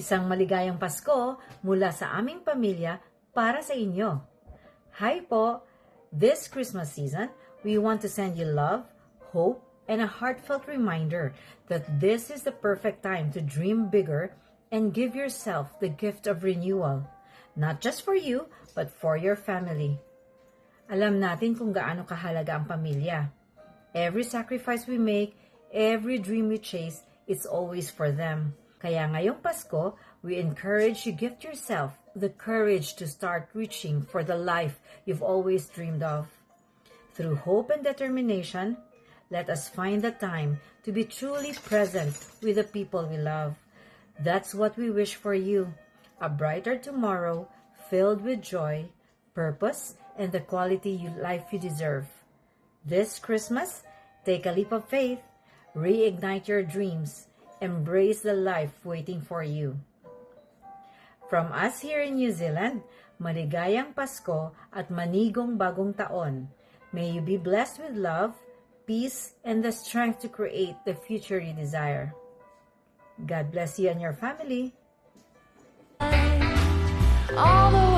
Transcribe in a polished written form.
Isang maligayang Pasko mula sa aming pamilya para sa inyo. Hi po! This Christmas season, we want to send you love, hope, and a heartfelt reminder that this is the perfect time to dream bigger and give yourself the gift of renewal, not just for you, but for your family. Alam natin kung gaano kahalaga ang pamilya. Every sacrifice we make, every dream we chase, it's always for them. Kaya ngayong Pasko, we encourage you gift yourself the courage to start reaching for the life you've always dreamed of. Through hope and determination, let us find the time to be truly present with the people we love. That's what we wish for you, a brighter tomorrow filled with joy, purpose, and the quality life you deserve. This Christmas, take a leap of faith, reignite your dreams, embrace the life waiting for you. From us here in New Zealand, maligayang Pasko at manigong bagong taon. May you be blessed with love, peace, and the strength to create the future you desire. God bless you and your family. All the